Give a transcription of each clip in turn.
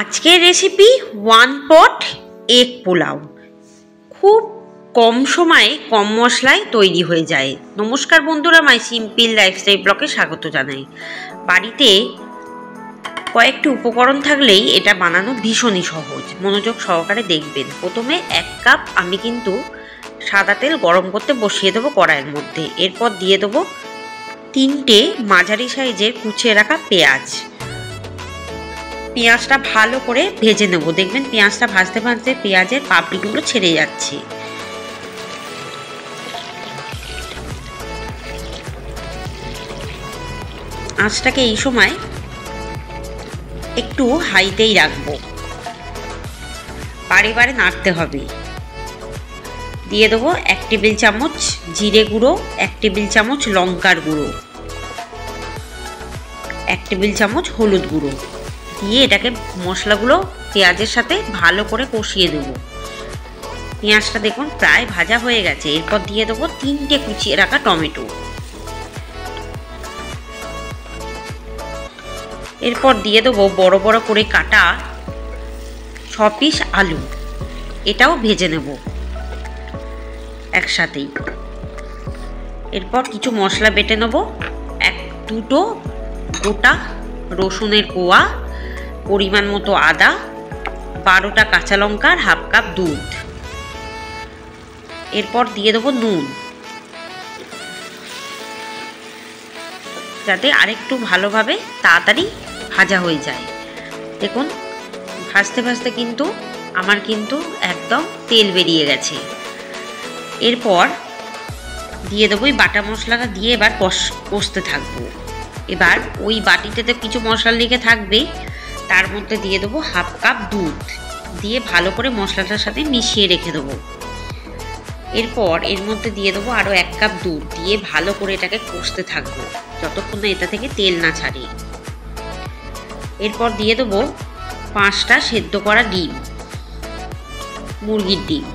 আজকের recipe one পট egg pulao. খুব কম সময়ে কম মশলায় তৈরি হয়ে যায়। নমস্কার বন্ধুরা, মাই সিম্পল লাইফস্টাইল ব্লগে স্বাগত জানাই। বাড়িতে কয়েকটি উপকরণ থাকলেই এটা বানানো ভীষণই সহজ। মনোযোগ সহকারে দেখবেন। প্রথমে 1 কাপ আমি কিন্তু সাদা তেল গরম করতে বসিয়ে দেবো কড়াইয়ের মধ্যে। এরপর দিয়ে দেবো 3টে মাঝারি সাইজের কুচিয়ে রাখা পেঁয়াজ। পেঁয়াজটা ভালো করে ভেজে নেব। দেখবেন পেঁয়াজটা ভাজতে ভাজতে পেঁয়াজের পাপড়িগুলো ছেড়ে যাচ্ছে। আঁচটাকে এই সময় একটু হাইতেই রাখবো, বারে বারে নাড়তে হবে। দিয়ে দেবো 1 টেবিল চামচ জিরে গুঁড়ো, 1 টেবিল চামচ লঙ্কার গুঁড়ো, 1 টেবিল চামচ হলুদ গুঁড়ো দিয়ে এটাকে মশলাগুলো পেঁয়াজের সাথে ভালো করে কষিয়ে দেবো। পেঁয়াজটা দেখুন প্রায় ভাজা হয়ে গেছে। এরপর দিয়ে দেবো 3টে কুচিয়ে রাখা টমেটো। এরপর দিয়ে দেবো বড় বড় করে কাটা 6 পিস আলু। এটাও ভেজে নেব একসাথেই। এরপর কিছু মশলা বেটে নেব। 2টো গোটা রসুনের কোয়া, পরিমাণ মতো আদা, 12টা কাঁচা লঙ্কা, 1/2 কাপ দুধ। এরপর দিয়ে দেবো নুন, যাতে আরেকটু ভালোভাবে তাড়াতাড়ি ভাজা হয়ে যায়। দেখুন ভাজতে ভাজতে কিন্তু আমার একদম তেল বেরিয়ে গেছে। এরপর দিয়ে দেবো ওই বাটা মশলাটা দিয়ে এবার কষতে থাকবো। এবার ওই বাটিতে কিছু মশলা লেগে থাকবে, তার মধ্যে দিয়ে দেবো 1/2 কাপ দুধ দিয়ে ভালো করে মশলাটার সাথে মিশিয়ে রেখে দেবো। এরপর এর মধ্যে দিয়ে দেবো আরও 1 কাপ দুধ দিয়ে ভালো করে এটাকে কষতে থাকবো যতক্ষণ না এটা থেকে তেল না ছাড়ে। এরপর দিয়ে দেবো 5টা সেদ্ধ করা ডিম, মুরগির ডিম।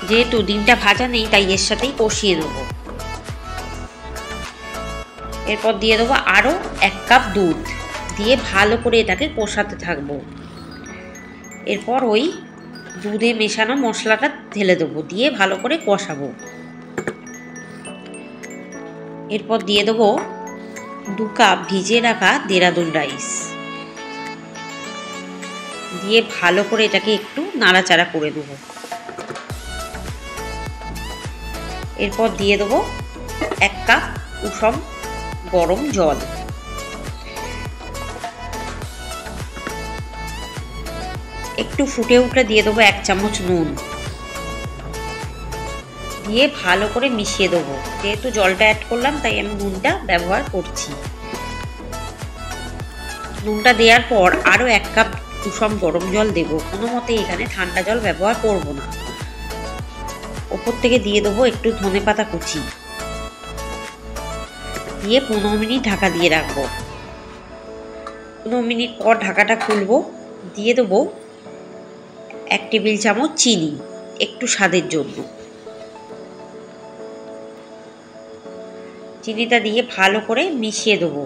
যেহেতু ডিমটা ভাজা নেই তাই এর সাথেই কষিয়ে নেবো। এরপর দিয়ে দেবো আরও 1 কাপ দুধ দিয়ে ভালো করে এটাকে কষাতে থাকবো। এরপর ওই দুধে মেশানো মশলাটা ঢেলে দেবো, দিয়ে ভালো করে কষাবো। এরপর দিয়ে দেবো 2 কাপ ভিজিয়ে রাখা দেরাদুন রাইস দিয়ে ভালো করে এটাকে একটু নাড়াচাড়া করে দেবো। এরপর দিয়ে দেবো 1 কাপ উষম গরম জল। একটু ফুটে উঠলে দিয়ে দেবো 1 চামচ নুন দিয়ে ভালো করে মিশিয়ে দেবো। যেহেতু জলটা অ্যাড করলাম তাই আমি নুনটা ব্যবহার করছি। নুনটা দেওয়ার পর আরও 1 কাপ উষম গরম জল দেবো। কোনো মতে এখানে ঠান্ডা জল ব্যবহার করব না। ওপর থেকে দিয়ে দেবো একটু ধনেপাতা কুচি দিয়ে 15 মিনিট ঢাকা দিয়ে রাখবো। 15 মিনিট পর ঢাকাটা খুলবো। দিয়ে দেবো 1 টেবিল চামচ চিনি, একটু স্বাদের জন্য। চিনিটা দিয়ে ভালো করে মিশিয়ে দেবো।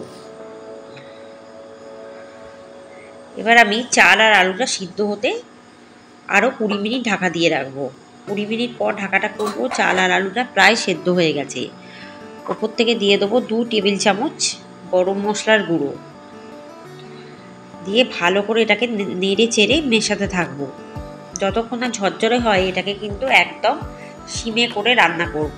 এবার আমি চাল আর আলুটা সিদ্ধ হতে আরও 20 মিনিট ঢাকা দিয়ে রাখবো। 20 মিনিট পর ঢাকাটা করবো। চাল আর আলুটা প্রায় সেদ্ধ হয়ে গেছে। ওপর থেকে দিয়ে দেবো 2 টেবিল চামচ গরম মশলার গুঁড়ো দিয়ে ভালো করে এটাকে নেড়ে চেড়ে মেশাতে থাকবো যতক্ষণ না ঝরঝরে হয়। এটাকে কিন্তু একদম সিমে করে রান্না করব।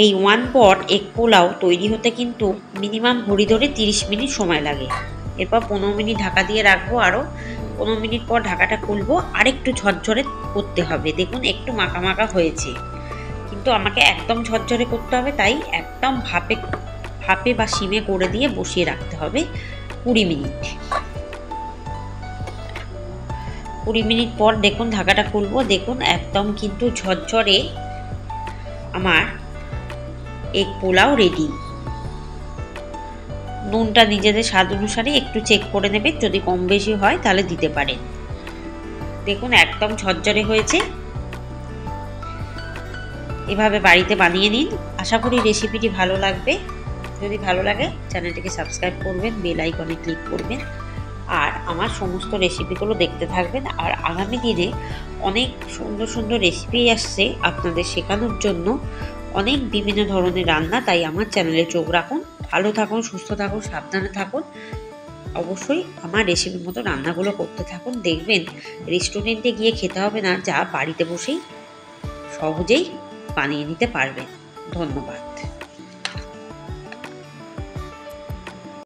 এই ওয়ান পট এগ পোলাও তৈরি হতে কিন্তু মিনিমাম ঘড়ি ধরে 30 মিনিট সময় লাগে। এরপর 15 মিনিট ঢাকা দিয়ে রাখবো। আরও 15 মিনিট পর ঢাকাটা খুলবো। আরেকটু ঝরঝরে করতে হবে। দেখুন একটু মাখা মাখা হয়েছে, কিন্তু আমাকে একদম ঝরঝরে করতে হবে, তাই একদম ভাপে বা সিমে করে দিয়ে বসিয়ে রাখতে হবে 20 মিনিট। 20 মিনিট পর দেখুন ঢাকাটা খুলবো। দেখুন একদম কিন্তু ঝরঝরে আমার এগ পোলাও রেডি। নুনটা নিজেদের স্বাদ অনুসারে একটু চেক করে নেবে, যদি কম বেশি হয় তাহলে দিতে পারেন। দেখুন একদম ঝরঝরে হয়েছে। এভাবে বাড়িতে বানিয়ে নিন। আশা করি রেসিপিটি ভালো লাগবে। যদি ভালো লাগে চ্যানেলটিকে সাবস্ক্রাইব করবেন, বেল আইকনে ক্লিক করবেন আর আমার সমস্ত রেসিপিগুলো দেখতে থাকবেন। আর আগামী দিনে অনেক সুন্দর সুন্দর রেসিপি আসছে আপনাদের শেখানোর জন্য, অনেক বিভিন্ন ধরনের রান্না। তাই আমার চ্যানেলে চোখ রাখুন। ভালো থাকুন, সুস্থ থাকুন, সাবধানে থাকুন। অবশ্যই আমার রেসিপির মতো রান্নাগুলো করতে থাকুন। দেখবেন রেস্টুরেন্টে গিয়ে খেতে হবে না, যা বাড়িতে বসেই সহজেই বানিয়ে নিতে পারবেন। ধন্যবাদ।